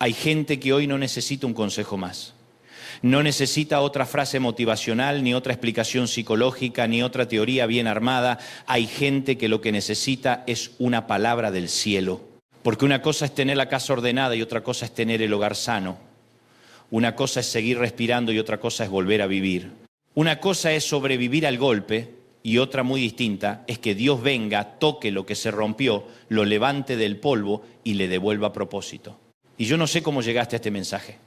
Hay gente que hoy no necesita un consejo más. No necesita otra frase motivacional, ni otra explicación psicológica, ni otra teoría bien armada. Hay gente que lo que necesita es una palabra del cielo. Porque una cosa es tener la casa ordenada y otra cosa es tener el hogar sano. Una cosa es seguir respirando y otra cosa es volver a vivir. Una cosa es sobrevivir al golpe y otra muy distinta es que Dios venga, toque lo que se rompió, lo levante del polvo y le devuelva propósito. Y yo no sé cómo llegaste a este mensaje.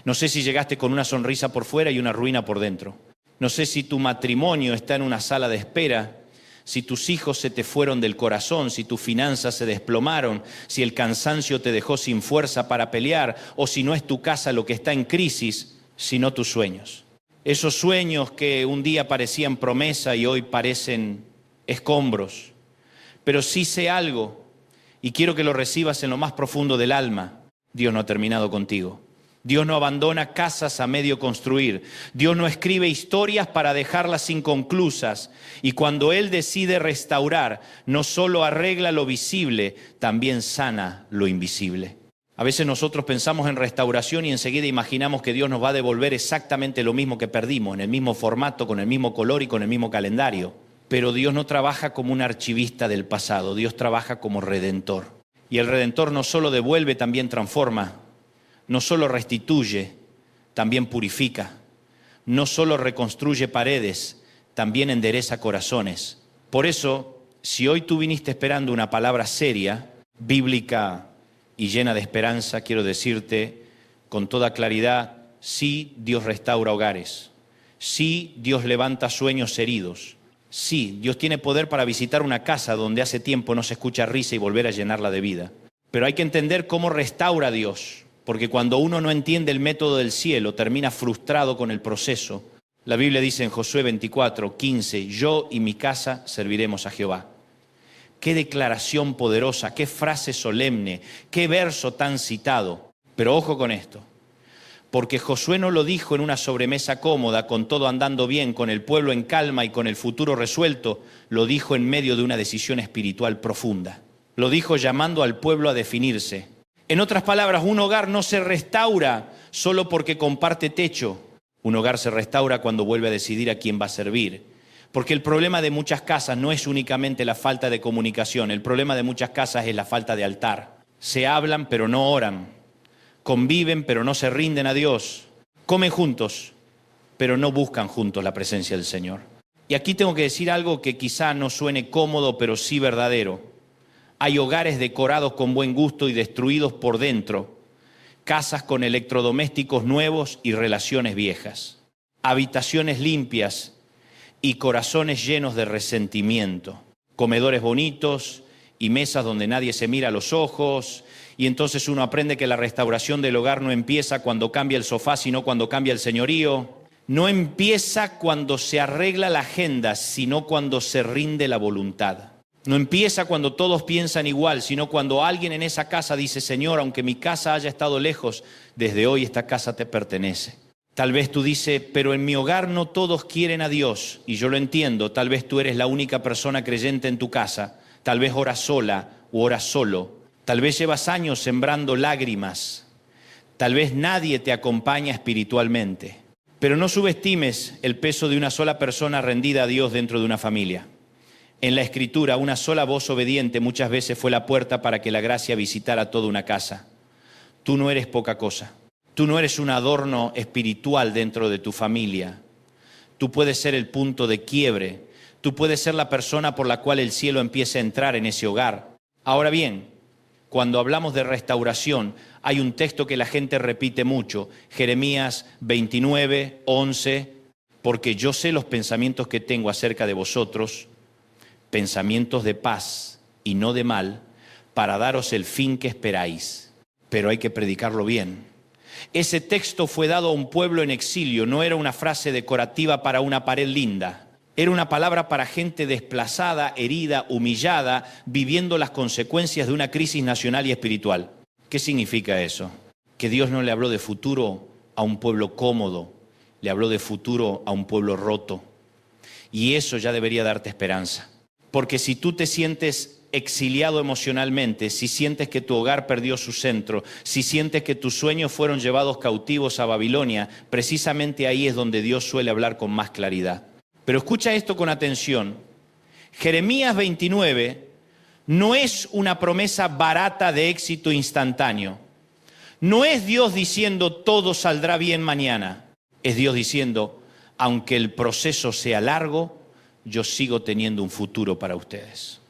No sé si llegaste con una sonrisa por fuera y una ruina por dentro. No sé si tu matrimonio está en una sala de espera, si tus hijos se te fueron del corazón, si tus finanzas se desplomaron, si el cansancio te dejó sin fuerza para pelear, o si no es tu casa lo que está en crisis, sino tus sueños. Esos sueños que un día parecían promesa y hoy parecen escombros. Pero sí sé algo, y quiero que lo recibas en lo más profundo del alma. Dios no ha terminado contigo. Dios no abandona casas a medio construir. Dios no escribe historias para dejarlas inconclusas. Y cuando Él decide restaurar, no solo arregla lo visible, también sana lo invisible. A veces nosotros pensamos en restauración y enseguida imaginamos que Dios nos va a devolver exactamente lo mismo que perdimos, en el mismo formato, con el mismo color y con el mismo calendario. Pero Dios no trabaja como un archivista del pasado, Dios trabaja como redentor. Y el redentor no solo devuelve, también transforma. No solo restituye, también purifica. No solo reconstruye paredes, también endereza corazones. Por eso, si hoy tú viniste esperando una palabra seria, bíblica y llena de esperanza, quiero decirte con toda claridad, sí, Dios restaura hogares. Sí, Dios levanta sueños heridos. Sí, Dios tiene poder para visitar una casa donde hace tiempo no se escucha risa y volver a llenarla de vida. Pero hay que entender cómo restaura Dios. Porque cuando uno no entiende el método del cielo, termina frustrado con el proceso. La Biblia dice en Josué 24:15, yo y mi casa serviremos a Jehová. Qué declaración poderosa, qué frase solemne, qué verso tan citado. Pero ojo con esto, porque Josué no lo dijo en una sobremesa cómoda, con todo andando bien, con el pueblo en calma y con el futuro resuelto, lo dijo en medio de una decisión espiritual profunda. Lo dijo llamando al pueblo a definirse. En otras palabras, un hogar no se restaura solo porque comparte techo. Un hogar se restaura cuando vuelve a decidir a quién va a servir. Porque el problema de muchas casas no es únicamente la falta de comunicación. El problema de muchas casas es la falta de altar. Se hablan pero no oran. Conviven pero no se rinden a Dios. Comen juntos pero no buscan juntos la presencia del Señor. Y aquí tengo que decir algo que quizá no suene cómodo pero sí verdadero. Hay hogares decorados con buen gusto y destruidos por dentro, casas con electrodomésticos nuevos y relaciones viejas, habitaciones limpias y corazones llenos de resentimiento, comedores bonitos y mesas donde nadie se mira a los ojos, y entonces uno aprende que la restauración del hogar no empieza cuando cambia el sofá, sino cuando cambia el señorío. No empieza cuando se arregla la agenda, sino cuando se rinde la voluntad. No empieza cuando todos piensan igual, sino cuando alguien en esa casa dice, Señor, aunque mi casa haya estado lejos, desde hoy esta casa te pertenece. Tal vez tú dices, pero en mi hogar no todos quieren a Dios, y yo lo entiendo, tal vez tú eres la única persona creyente en tu casa, tal vez oras sola o oras solo, tal vez llevas años sembrando lágrimas, tal vez nadie te acompaña espiritualmente, pero no subestimes el peso de una sola persona rendida a Dios dentro de una familia. En la Escritura, una sola voz obediente muchas veces fue la puerta para que la gracia visitara toda una casa. Tú no eres poca cosa. Tú no eres un adorno espiritual dentro de tu familia. Tú puedes ser el punto de quiebre. Tú puedes ser la persona por la cual el cielo empiece a entrar en ese hogar. Ahora bien, cuando hablamos de restauración, hay un texto que la gente repite mucho. Jeremías 29:11, porque yo sé los pensamientos que tengo acerca de vosotros, pensamientos de paz y no de mal, para daros el fin que esperáis. Pero hay que predicarlo bien. Ese texto fue dado a un pueblo en exilio, no era una frase decorativa para una pared linda. Era una palabra para gente desplazada, herida, humillada, viviendo las consecuencias de una crisis nacional y espiritual. ¿Qué significa eso? Que Dios no le habló de futuro a un pueblo cómodo, le habló de futuro a un pueblo roto. Y eso ya debería darte esperanza. Porque si tú te sientes exiliado emocionalmente, si sientes que tu hogar perdió su centro, si sientes que tus sueños fueron llevados cautivos a Babilonia, precisamente ahí es donde Dios suele hablar con más claridad. Pero escucha esto con atención. Jeremías 29 no es una promesa barata de éxito instantáneo. No es Dios diciendo todo saldrá bien mañana. Es Dios diciendo, aunque el proceso sea largo, yo sigo teniendo un futuro para ustedes.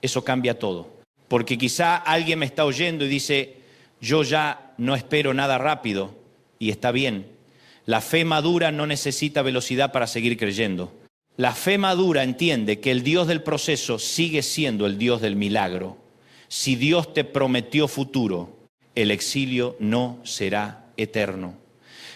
Eso cambia todo. Porque quizá alguien me está oyendo y dice, yo ya no espero nada rápido. Y está bien. La fe madura no necesita velocidad para seguir creyendo. La fe madura entiende que el Dios del proceso sigue siendo el Dios del milagro. Si Dios te prometió futuro, el exilio no será eterno.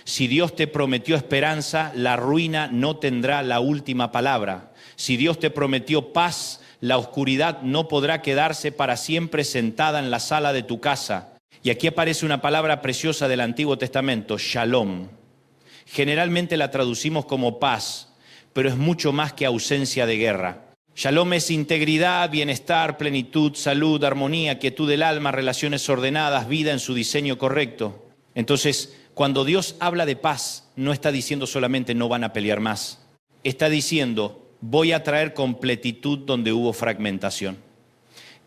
Si Dios te prometió esperanza, la ruina no tendrá la última palabra. Si Dios te prometió paz, la oscuridad no podrá quedarse para siempre sentada en la sala de tu casa. Y aquí aparece una palabra preciosa del Antiguo Testamento, shalom. Generalmente la traducimos como paz, pero es mucho más que ausencia de guerra. Shalom es integridad, bienestar, plenitud, salud, armonía, quietud del alma, relaciones ordenadas, vida en su diseño correcto. Entonces, cuando Dios habla de paz, no está diciendo solamente no van a pelear más. Está diciendo, voy a traer completitud donde hubo fragmentación.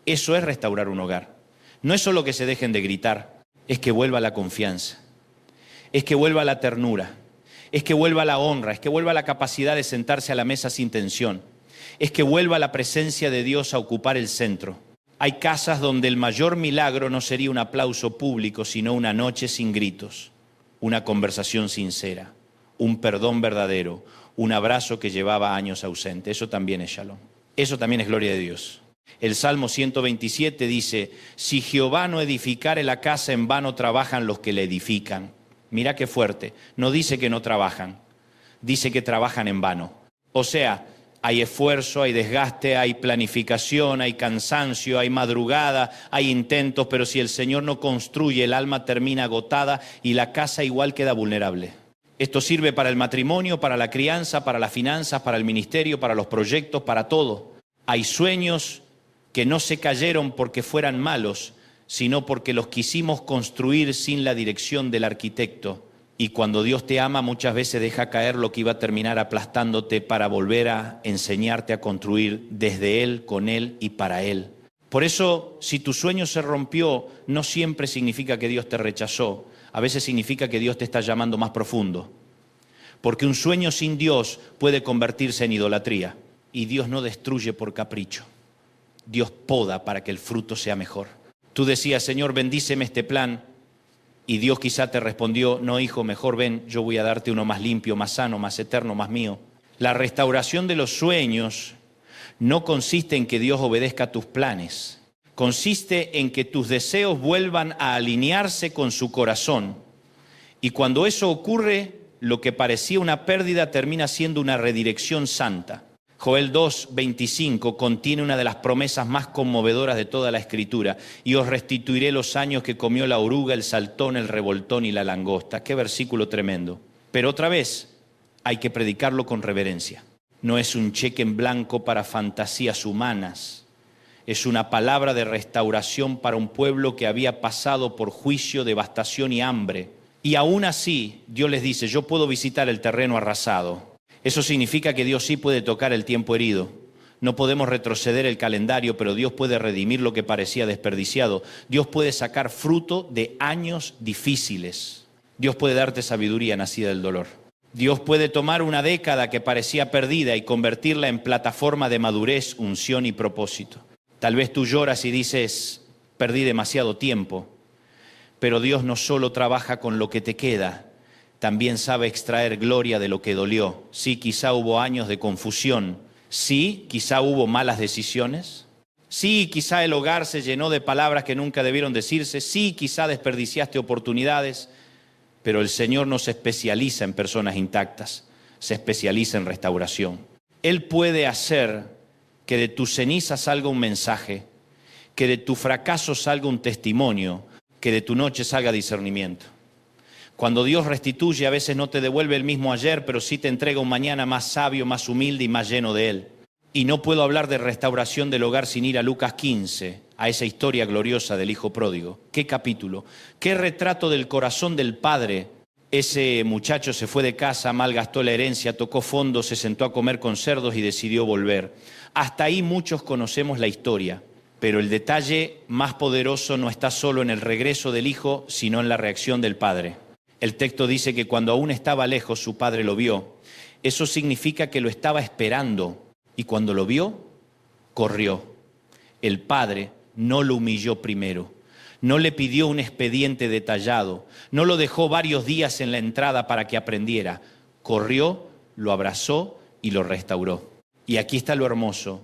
Eso es restaurar un hogar. No es solo que se dejen de gritar, es que vuelva la confianza, es que vuelva la ternura, es que vuelva la honra, es que vuelva la capacidad de sentarse a la mesa sin tensión, es que vuelva la presencia de Dios a ocupar el centro. Hay casas donde el mayor milagro no sería un aplauso público, sino una noche sin gritos, una conversación sincera, un perdón verdadero, un abrazo que llevaba años ausente. Eso también es shalom. Eso también es gloria de Dios. El Salmo 127 dice, si Jehová no edificare la casa, en vano trabajan los que la edifican. Mira qué fuerte. No dice que no trabajan, dice que trabajan en vano. O sea, hay esfuerzo, hay desgaste, hay planificación, hay cansancio, hay madrugada, hay intentos, pero si el Señor no construye, el alma termina agotada y la casa igual queda vulnerable. Esto sirve para el matrimonio, para la crianza, para las finanzas, para el ministerio, para los proyectos, para todo. Hay sueños que no se cayeron porque fueran malos, sino porque los quisimos construir sin la dirección del arquitecto. Y cuando Dios te ama, muchas veces deja caer lo que iba a terminar aplastándote para volver a enseñarte a construir desde Él, con Él y para Él. Por eso, si tu sueño se rompió, no siempre significa que Dios te rechazó. A veces significa que Dios te está llamando más profundo. Porque un sueño sin Dios puede convertirse en idolatría. Y Dios no destruye por capricho. Dios poda para que el fruto sea mejor. Tú decías, Señor, bendíceme este plan. Y Dios quizá te respondió, no hijo, mejor ven, yo voy a darte uno más limpio, más sano, más eterno, más mío. La restauración de los sueños no consiste en que Dios obedezca a tus planes. Consiste en que tus deseos vuelvan a alinearse con su corazón. Y cuando eso ocurre, lo que parecía una pérdida termina siendo una redirección santa. Joel 2:25 contiene una de las promesas más conmovedoras de toda la Escritura. Y os restituiré los años que comió la oruga, el saltón, el revoltón y la langosta. Qué versículo tremendo. Pero otra vez, hay que predicarlo con reverencia. No es un cheque en blanco para fantasías humanas. Es una palabra de restauración para un pueblo que había pasado por juicio, devastación y hambre. Y aún así, Dios les dice, yo puedo visitar el terreno arrasado. Eso significa que Dios sí puede tocar el tiempo herido. No podemos retroceder el calendario, pero Dios puede redimir lo que parecía desperdiciado. Dios puede sacar fruto de años difíciles. Dios puede darte sabiduría nacida del dolor. Dios puede tomar una década que parecía perdida y convertirla en plataforma de madurez, unción y propósito. Tal vez tú lloras y dices, perdí demasiado tiempo. Pero Dios no solo trabaja con lo que te queda, también sabe extraer gloria de lo que dolió. Sí, quizá hubo años de confusión. Sí, quizá hubo malas decisiones. Sí, quizá el hogar se llenó de palabras que nunca debieron decirse. Sí, quizá desperdiciaste oportunidades. Pero el Señor no se especializa en personas intactas, se especializa en restauración. Él puede hacer que de tus cenizas salga un mensaje, que de tu fracaso salga un testimonio, que de tu noche salga discernimiento. Cuando Dios restituye, a veces no te devuelve el mismo ayer, pero sí te entrega un mañana más sabio, más humilde y más lleno de Él. Y no puedo hablar de restauración del hogar sin ir a Lucas 15, a esa historia gloriosa del hijo pródigo. ¿Qué capítulo? ¿Qué retrato del corazón del padre? Ese muchacho se fue de casa, malgastó la herencia, tocó fondo, se sentó a comer con cerdos y decidió volver. Hasta ahí muchos conocemos la historia, pero el detalle más poderoso no está solo en el regreso del hijo, sino en la reacción del padre. El texto dice que cuando aún estaba lejos, su padre lo vio. Eso significa que lo estaba esperando. Y cuando lo vio, corrió. El padre no lo humilló primero, no le pidió un expediente detallado, no lo dejó varios días en la entrada para que aprendiera. Corrió, lo abrazó y lo restauró. Y aquí está lo hermoso,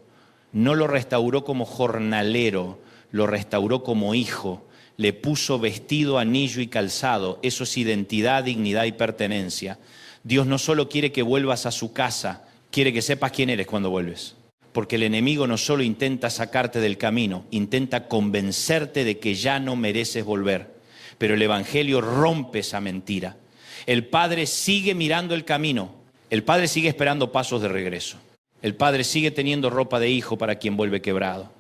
no lo restauró como jornalero, lo restauró como hijo. Le puso vestido, anillo y calzado. Eso es identidad, dignidad y pertenencia. Dios no solo quiere que vuelvas a su casa, quiere que sepas quién eres cuando vuelves. Porque el enemigo no solo intenta sacarte del camino, intenta convencerte de que ya no mereces volver. Pero el Evangelio rompe esa mentira. El Padre sigue mirando el camino. El Padre sigue esperando pasos de regreso. El Padre sigue teniendo ropa de hijo para quien vuelve quebrado.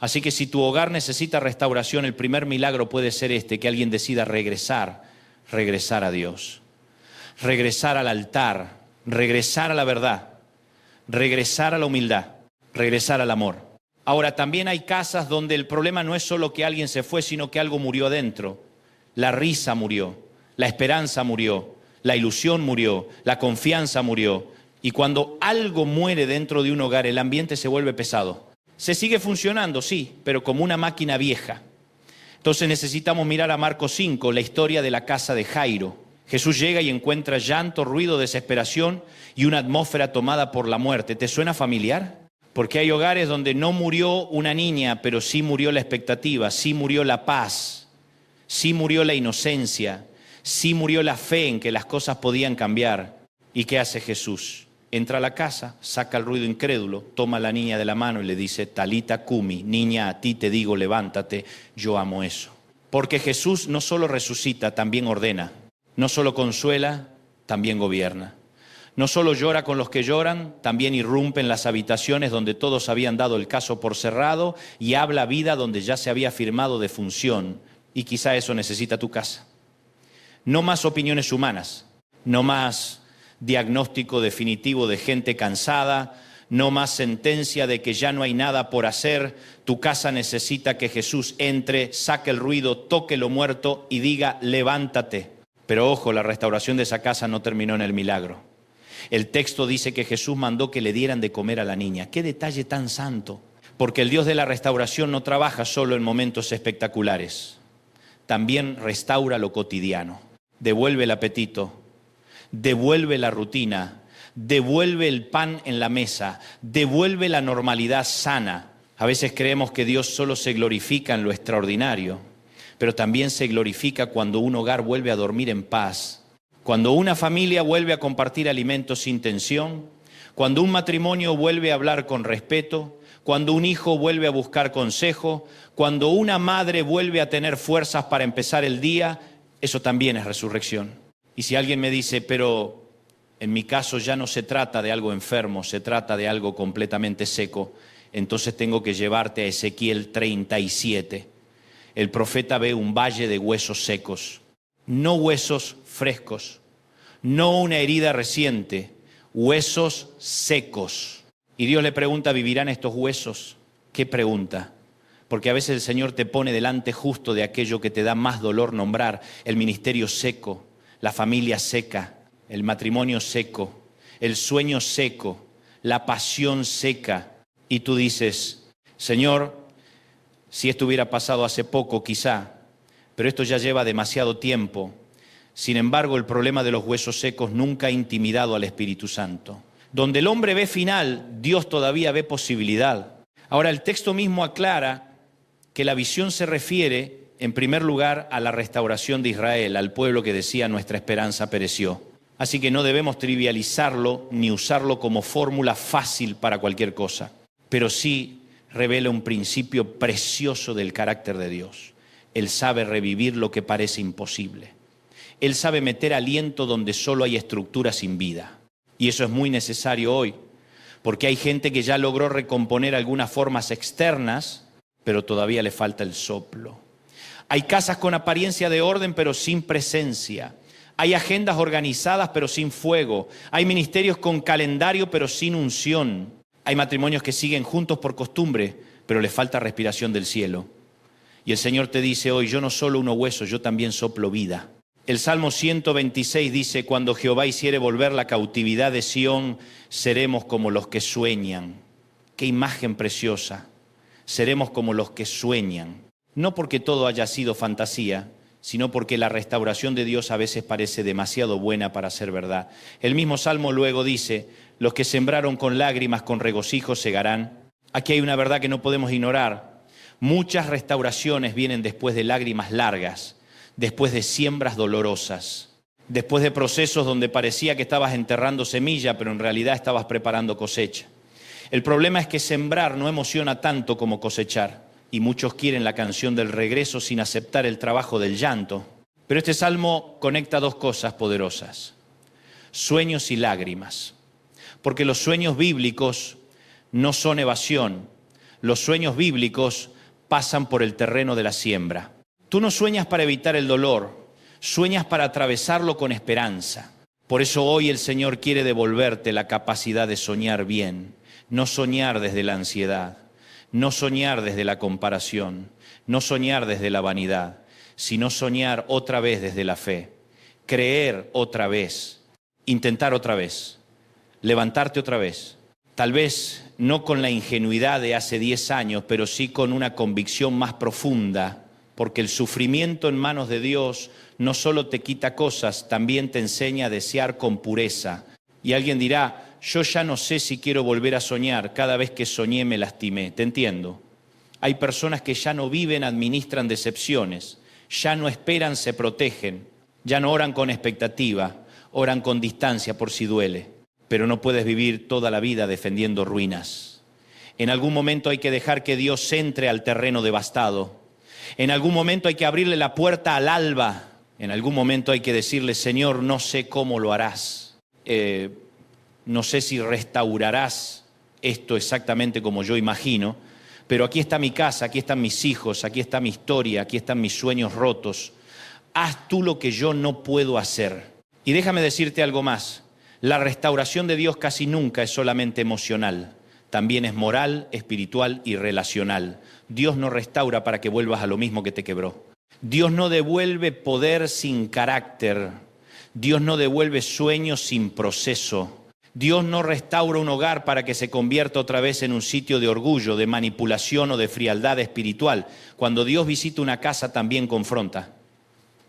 Así que si tu hogar necesita restauración, el primer milagro puede ser que alguien decida regresar a Dios. Regresar al altar, regresar a la verdad. Regresar a la humildad, regresar al amor. Ahora, también hay casas donde el problema no es solo que alguien se fue, sino que algo murió adentro. La risa murió, la esperanza murió, la ilusión murió, la confianza murió. Y cuando algo muere dentro de un hogar, el ambiente se vuelve pesado. Se sigue funcionando, sí, pero como una máquina vieja. Entonces necesitamos mirar a Marcos 5, la historia de la casa de Jairo. Jesús llega y encuentra llanto, ruido, desesperación y una atmósfera tomada por la muerte. ¿Te suena familiar? Porque hay hogares donde no murió una niña, pero sí murió la expectativa, sí murió la paz, sí murió la inocencia, sí murió la fe en que las cosas podían cambiar. ¿Y qué hace Jesús? Entra a la casa, saca el ruido incrédulo, toma a la niña de la mano y le dice, Talita Cumi, niña, a ti te digo, levántate, yo amo eso. Porque Jesús no solo resucita, también ordena. No solo consuela, también gobierna. No solo llora con los que lloran, también irrumpe en las habitaciones donde todos habían dado el caso por cerrado y habla vida donde ya se había firmado defunción. Y quizá eso necesita tu casa. No más opiniones humanas, no más diagnóstico definitivo de gente cansada, no más sentencia de que ya no hay nada por hacer. Tu casa necesita que Jesús entre, saque el ruido, toque lo muerto y diga, levántate. Pero ojo, la restauración de esa casa no terminó en el milagro. El texto dice que Jesús mandó que le dieran de comer a la niña. ¡Qué detalle tan santo! Porque el Dios de la restauración no trabaja solo en momentos espectaculares. También restaura lo cotidiano. Devuelve el apetito, devuelve la rutina, devuelve el pan en la mesa, devuelve la normalidad sana. A veces creemos que Dios solo se glorifica en lo extraordinario, pero también se glorifica cuando un hogar vuelve a dormir en paz, cuando una familia vuelve a compartir alimentos sin tensión, cuando un matrimonio vuelve a hablar con respeto, cuando un hijo vuelve a buscar consejo, cuando una madre vuelve a tener fuerzas para empezar el día. Eso también es resurrección. Y si alguien me dice, pero en mi caso ya no se trata de algo enfermo, se trata de algo completamente seco, entonces tengo que llevarte a Ezequiel 37. El profeta ve un valle de huesos secos, no huesos frescos, no una herida reciente, huesos secos. Y Dios le pregunta, ¿vivirán estos huesos? ¿Qué pregunta? Porque a veces el Señor te pone delante justo de aquello que te da más dolor nombrar, el ministerio seco, la familia seca, el matrimonio seco, el sueño seco, la pasión seca. Y tú dices, Señor, si esto hubiera pasado hace poco quizá, pero esto ya lleva demasiado tiempo. Sin embargo, el problema de los huesos secos nunca ha intimidado al Espíritu Santo. Donde el hombre ve final, Dios todavía ve posibilidad. Ahora, el texto mismo aclara que la visión se refiere, en primer lugar, a la restauración de Israel, al pueblo que decía nuestra esperanza pereció. Así que no debemos trivializarlo ni usarlo como fórmula fácil para cualquier cosa, pero sí revela un principio precioso del carácter de Dios. Él sabe revivir lo que parece imposible. Él sabe meter aliento donde solo hay estructura sin vida. Y eso es muy necesario hoy, Porque hay gente que ya logró recomponer algunas formas externas, pero todavía le falta el soplo. Hay casas con apariencia de orden, pero sin presencia. Hay agendas organizadas, pero sin fuego. Hay ministerios con calendario, pero sin unción. Hay matrimonios que siguen juntos por costumbre, pero les falta respiración del cielo. Y el Señor te dice hoy, yo no solo uno hueso, yo también soplo vida. El Salmo 126 dice, cuando Jehová hiciere volver la cautividad de Sión, seremos como los que sueñan. Qué imagen preciosa. Seremos como los que sueñan. No porque todo haya sido fantasía, sino porque la restauración de Dios a veces parece demasiado buena para ser verdad. El mismo Salmo luego dice, los que sembraron con lágrimas, con regocijo segarán. Aquí hay una verdad que no podemos ignorar. Muchas restauraciones vienen después de lágrimas largas, después de siembras dolorosas, después de procesos donde parecía que estabas enterrando semilla, pero en realidad estabas preparando cosecha. El problema es que sembrar no emociona tanto como cosechar, y muchos quieren la canción del regreso sin aceptar el trabajo del llanto. Pero este salmo conecta dos cosas poderosas: sueños y lágrimas. Porque los sueños bíblicos no son evasión. Los sueños bíblicos pasan por el terreno de la siembra. Tú no sueñas para evitar el dolor, sueñas para atravesarlo con esperanza. Por eso hoy el Señor quiere devolverte la capacidad de soñar bien, no soñar desde la ansiedad, no soñar desde la comparación, no soñar desde la vanidad, sino soñar otra vez desde la fe, creer otra vez, intentar otra vez, levantarte otra vez. Tal vez no con la ingenuidad de hace 10 años, pero sí con una convicción más profunda, porque el sufrimiento en manos de Dios no solo te quita cosas, también te enseña a desear con pureza. Y alguien dirá, yo ya no sé si quiero volver a soñar, cada vez que soñé me lastimé. Te entiendo. Hay personas que ya no viven, administran decepciones, ya no esperan, se protegen, ya no oran con expectativa, oran con distancia por si duele. Pero no puedes vivir toda la vida defendiendo ruinas. En algún momento hay que dejar que Dios entre al terreno devastado. En algún momento hay que abrirle la puerta al alba. En algún momento hay que decirle, Señor, no sé cómo lo harás. No sé si restaurarás esto exactamente como yo imagino, pero aquí está mi casa, aquí están mis hijos, aquí está mi historia, aquí están mis sueños rotos. Haz tú lo que yo no puedo hacer. Y déjame decirte algo más. La restauración de Dios casi nunca es solamente emocional, también es moral, espiritual y relacional. Dios no restaura para que vuelvas a lo mismo que te quebró. Dios no devuelve poder sin carácter. Dios no devuelve sueños sin proceso. Dios no restaura un hogar para que se convierta otra vez en un sitio de orgullo, de manipulación o de frialdad espiritual. Cuando Dios visita una casa también confronta,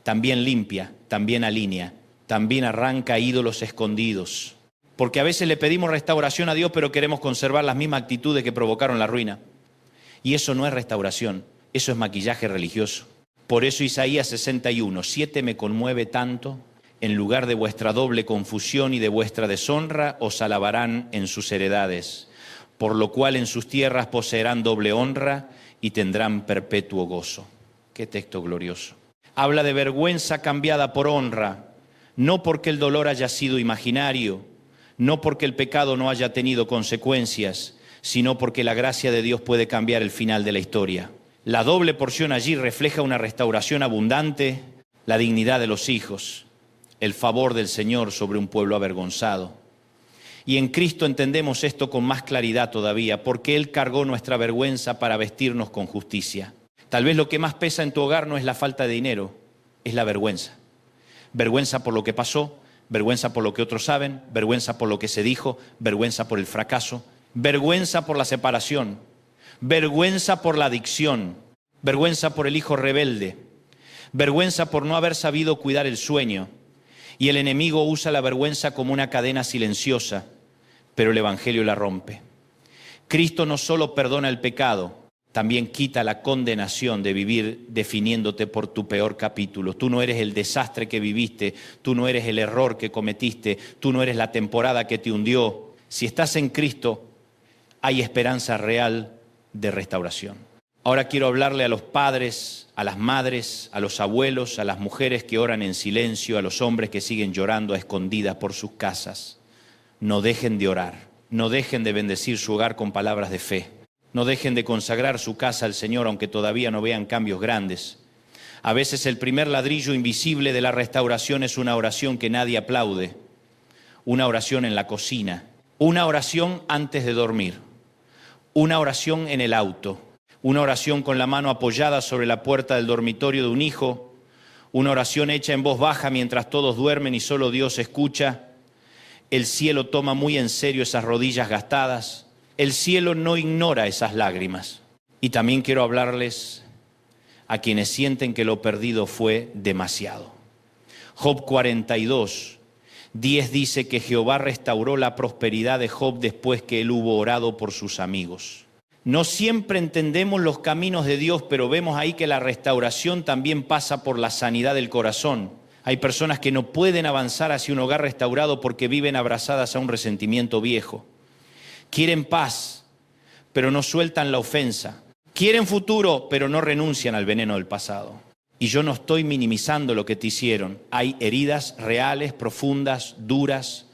también limpia, también alinea. También arranca ídolos escondidos. Porque a veces le pedimos restauración a Dios, pero queremos conservar las mismas actitudes que provocaron la ruina. Y eso no es restauración, eso es maquillaje religioso. Por eso Isaías 61, 7 me conmueve tanto. En lugar de vuestra doble confusión y de vuestra deshonra, os alabarán en sus heredades. Por lo cual en sus tierras poseerán doble honra y tendrán perpetuo gozo. Qué texto glorioso. Habla de vergüenza cambiada por honra. No porque el dolor haya sido imaginario, no porque el pecado no haya tenido consecuencias, sino porque la gracia de Dios puede cambiar el final de la historia. La doble porción allí refleja una restauración abundante, la dignidad de los hijos, el favor del Señor sobre un pueblo avergonzado. Y en Cristo entendemos esto con más claridad todavía, porque Él cargó nuestra vergüenza para vestirnos con justicia. Tal vez lo que más pesa en tu hogar no es la falta de dinero, es la vergüenza. Vergüenza por lo que pasó, vergüenza por lo que otros saben, vergüenza por lo que se dijo, vergüenza por el fracaso, vergüenza por la separación, vergüenza por la adicción, vergüenza por el hijo rebelde, vergüenza por no haber sabido cuidar el sueño. Y el enemigo usa la vergüenza como una cadena silenciosa, pero el Evangelio la rompe. Cristo no solo perdona el pecado, también quita la condenación de vivir definiéndote por tu peor capítulo. Tú no eres el desastre que viviste, tú no eres el error que cometiste, tú no eres la temporada que te hundió. Si estás en Cristo, hay esperanza real de restauración. Ahora quiero hablarle a los padres, a las madres, a los abuelos, a las mujeres que oran en silencio, a los hombres que siguen llorando a escondidas por sus casas. No dejen de orar. no dejen de bendecir su hogar con palabras de fe. No dejen de consagrar su casa al Señor, aunque todavía no vean cambios grandes. A veces el primer ladrillo invisible de la restauración es una oración que nadie aplaude. Una oración en la cocina. Una oración antes de dormir. Una oración en el auto. Una oración con la mano apoyada sobre la puerta del dormitorio de un hijo. Una oración hecha en voz baja mientras todos duermen y solo Dios escucha. El cielo toma muy en serio esas rodillas gastadas. El cielo no ignora esas lágrimas. Y también quiero hablarles a quienes sienten que lo perdido fue demasiado. Job 42, 10 dice que Jehová restauró la prosperidad de Job después que él hubo orado por sus amigos. No siempre entendemos los caminos de Dios, pero vemos ahí que la restauración también pasa por la sanidad del corazón. Hay personas que no pueden avanzar hacia un hogar restaurado porque viven abrazadas a un resentimiento viejo. Quieren paz, pero no sueltan la ofensa. Quieren futuro, pero no renuncian al veneno del pasado. Y yo no estoy minimizando lo que te hicieron. Hay heridas reales, profundas, duras,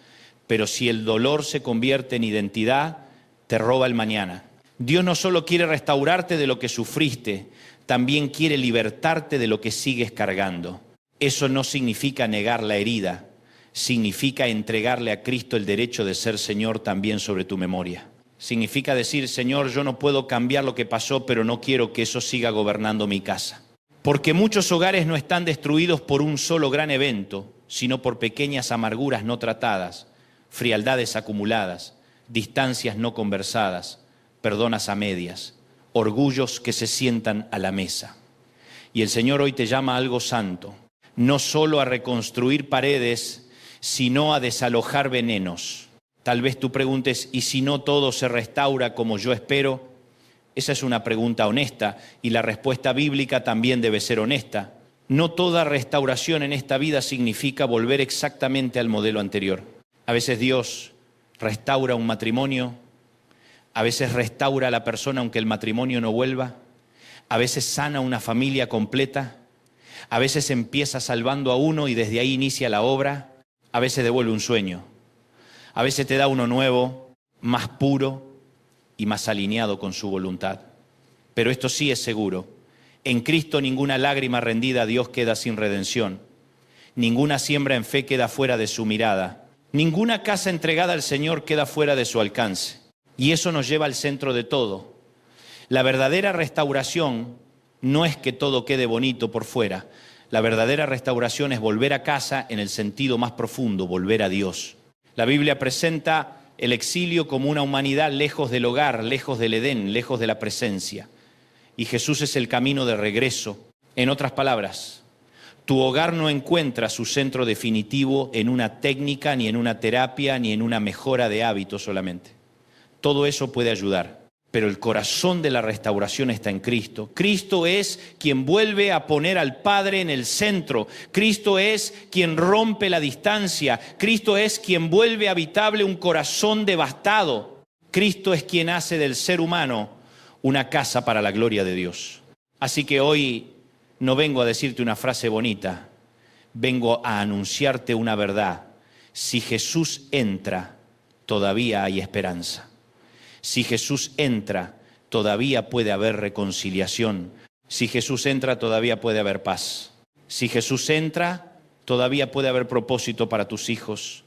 pero si el dolor se convierte en identidad, te roba el mañana. Dios no solo quiere restaurarte de lo que sufriste, también quiere libertarte de lo que sigues cargando. Eso no significa negar la herida, significa entregarle a Cristo el derecho de ser Señor también sobre tu memoria. Significa decir, Señor, yo no puedo cambiar lo que pasó, pero no quiero que eso siga gobernando mi casa. Porque muchos hogares no están destruidos por un solo gran evento, sino por pequeñas amarguras no tratadas, frialdades acumuladas, distancias no conversadas, perdonas a medias, orgullos que se sientan a la mesa. Y el Señor hoy te llama a algo santo, no solo a reconstruir paredes, sino a desalojar venenos. Tal vez tú preguntes, ¿y si no todo se restaura como yo espero? Esa es una pregunta honesta y la respuesta bíblica también debe ser honesta. No toda restauración en esta vida significa volver exactamente al modelo anterior. A veces Dios restaura un matrimonio, a veces restaura a la persona aunque el matrimonio no vuelva, a veces sana una familia completa, a veces empieza salvando a uno y desde ahí inicia la obra. A veces devuelve un sueño, a veces te da uno nuevo, más puro y más alineado con su voluntad. Pero esto sí es seguro, en Cristo ninguna lágrima rendida a Dios queda sin redención, ninguna siembra en fe queda fuera de su mirada, ninguna casa entregada al Señor queda fuera de su alcance. Y eso nos lleva al centro de todo. La verdadera restauración no es que todo quede bonito por fuera. La verdadera restauración es volver a casa en el sentido más profundo, volver a Dios. La Biblia presenta el exilio como una humanidad lejos del hogar, lejos del Edén, lejos de la presencia. Y Jesús es el camino de regreso. En otras palabras, tu hogar no encuentra su centro definitivo en una técnica, ni en una terapia, ni en una mejora de hábitos solamente. Todo eso puede ayudar. Pero el corazón de la restauración está en Cristo. Cristo es quien vuelve a poner al Padre en el centro. Cristo es quien rompe la distancia. Cristo es quien vuelve habitable un corazón devastado. Cristo es quien hace del ser humano una casa para la gloria de Dios. Así que hoy no vengo a decirte una frase bonita, vengo a anunciarte una verdad. Si Jesús entra, todavía hay esperanza. Si Jesús entra, todavía puede haber reconciliación. Si Jesús entra, todavía puede haber paz. Si Jesús entra, todavía puede haber propósito para tus hijos.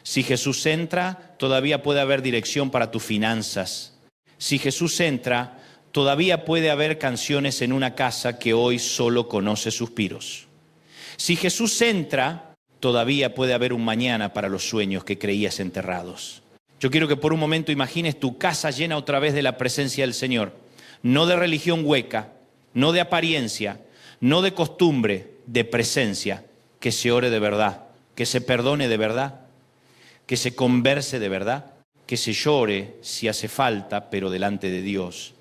Si Jesús entra, todavía puede haber dirección para tus finanzas. Si Jesús entra, todavía puede haber canciones en una casa que hoy solo conoce suspiros. Si Jesús entra, todavía puede haber un mañana para los sueños que creías enterrados. Yo quiero que por un momento imagines tu casa llena otra vez de la presencia del Señor. No de religión hueca, no de apariencia, no de costumbre, de presencia. Que se ore de verdad, que se perdone de verdad, que se converse de verdad, que se llore si hace falta, pero delante de Dios.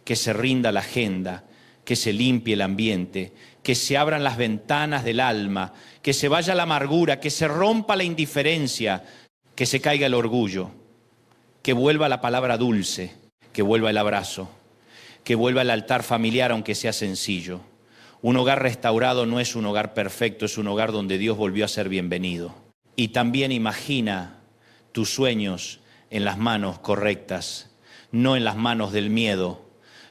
Que se rinda la agenda, que se limpie el ambiente, que se abran las ventanas del alma, que se vaya la amargura, que se rompa la indiferencia, que se caiga el orgullo, que vuelva la palabra dulce, que vuelva el abrazo, que vuelva el altar familiar aunque sea sencillo. Un hogar restaurado no es un hogar perfecto, es un hogar donde Dios volvió a ser bienvenido. Y también imagina tus sueños en las manos correctas, no en las manos del miedo,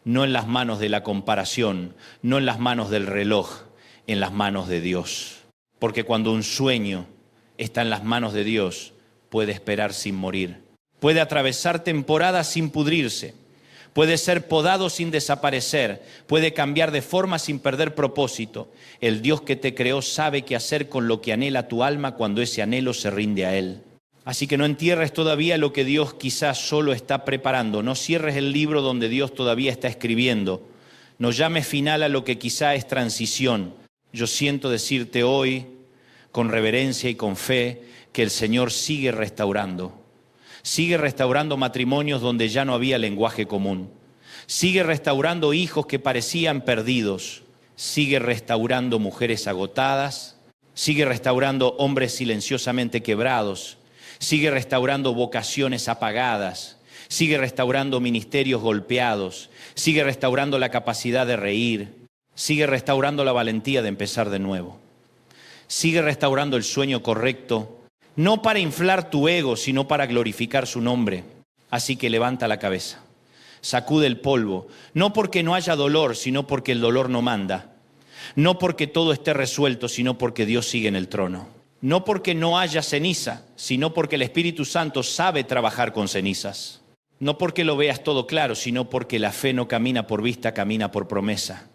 no en las manos de la comparación, no en las manos del reloj, en las manos de Dios. Porque cuando un sueño está en las manos de Dios, puede esperar sin morir. Puede atravesar temporadas sin pudrirse. Puede ser podado sin desaparecer. Puede cambiar de forma sin perder propósito. El Dios que te creó sabe qué hacer con lo que anhela tu alma cuando ese anhelo se rinde a Él. Así que no entierres todavía lo que Dios quizás solo está preparando. No cierres el libro donde Dios todavía está escribiendo. No llames final a lo que quizá es transición. Yo siento decirte hoy, con reverencia y con fe, que el Señor sigue restaurando. Sigue restaurando matrimonios donde ya no había lenguaje común. Sigue restaurando hijos que parecían perdidos. Sigue restaurando mujeres agotadas. Sigue restaurando hombres silenciosamente quebrados. Sigue restaurando vocaciones apagadas. Sigue restaurando ministerios golpeados. Sigue restaurando la capacidad de reír. Sigue restaurando la valentía de empezar de nuevo. Sigue restaurando el sueño correcto, no para inflar tu ego, sino para glorificar su nombre. Así que levanta la cabeza, sacude el polvo, no porque no haya dolor, sino porque el dolor no manda. No porque todo esté resuelto, sino porque Dios sigue en el trono. No porque no haya ceniza, sino porque el Espíritu Santo sabe trabajar con cenizas. No porque lo veas todo claro, sino porque la fe no camina por vista, camina por promesa.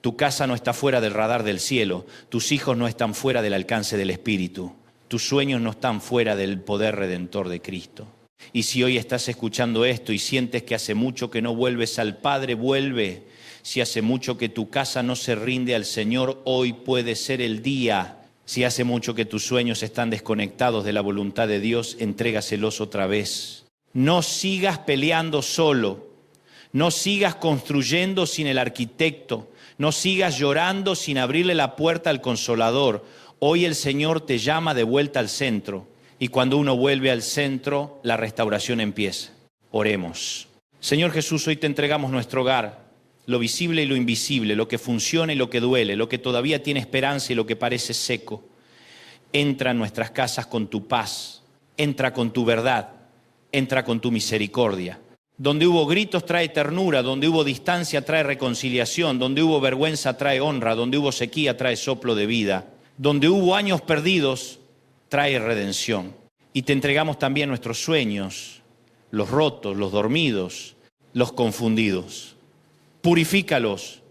Tu casa no está fuera del radar del cielo, tus hijos no están fuera del alcance del Espíritu, tus sueños no están fuera del poder redentor de Cristo. Y si hoy estás escuchando esto y sientes que hace mucho que no vuelves al Padre, vuelve. Si hace mucho que tu casa no se rinde al Señor, hoy puede ser el día. Si hace mucho que tus sueños están desconectados de la voluntad de Dios, entrégaselos otra vez. No sigas peleando solo, no sigas construyendo sin el arquitecto. No sigas llorando sin abrirle la puerta al Consolador. Hoy el Señor te llama de vuelta al centro. Y cuando uno vuelve al centro, la restauración empieza. Oremos. Señor Jesús, hoy te entregamos nuestro hogar, lo visible y lo invisible, lo que funciona y lo que duele, lo que todavía tiene esperanza y lo que parece seco. Entra en nuestras casas con tu paz, entra con tu verdad, entra con tu misericordia. Donde hubo gritos trae ternura, donde hubo distancia trae reconciliación, donde hubo vergüenza trae honra, donde hubo sequía trae soplo de vida, donde hubo años perdidos trae redención. Y te entregamos también nuestros sueños, los rotos, los dormidos, los confundidos. Purifícalos,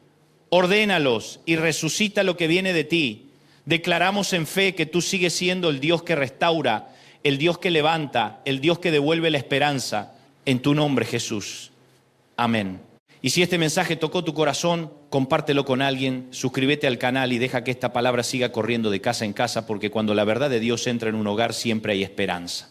ordénalos y resucita lo que viene de ti. Declaramos en fe que tú sigues siendo el Dios que restaura, el Dios que levanta, el Dios que devuelve la esperanza. En tu nombre, Jesús. Amén. Y si este mensaje tocó tu corazón, compártelo con alguien, suscríbete al canal y deja que esta palabra siga corriendo de casa en casa, porque cuando la verdad de Dios entra en un hogar siempre hay esperanza.